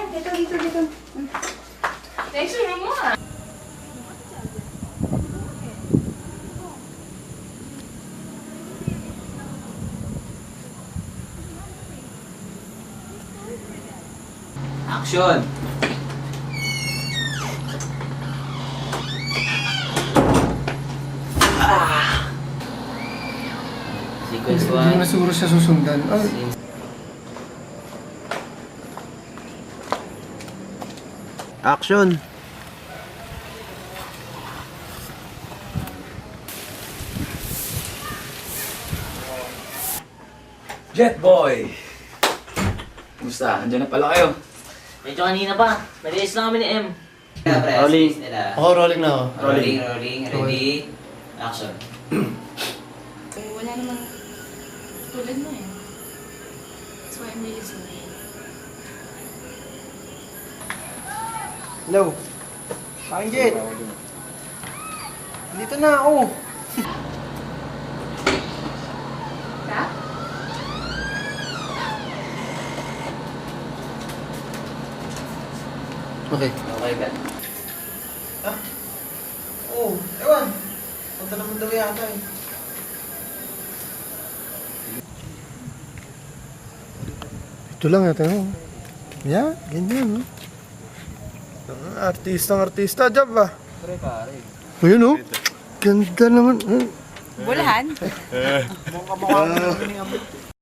Dito. Next room mo ah. Action! Sequence Hindi na 1. siguro siya susundan. Action! Jet Boy! Kumusta? Andiyan na pala kayo. Medyo kanina pa. Nag-iis lang kami ni M. Rolling. Ako, rolling na ako. Rolling. Ready, action. Wala namang tulad mo eh. That's why I'm really sorry. Hello. Kain, Jet. Dito na ako. Ha? Okay. Okay ka? Oo, ewan. Punta naman daw yata eh. Ito lang yata mo. Yeah, ganyan. Artista, job ba? Ayun oh. Ganda naman. Bulahan?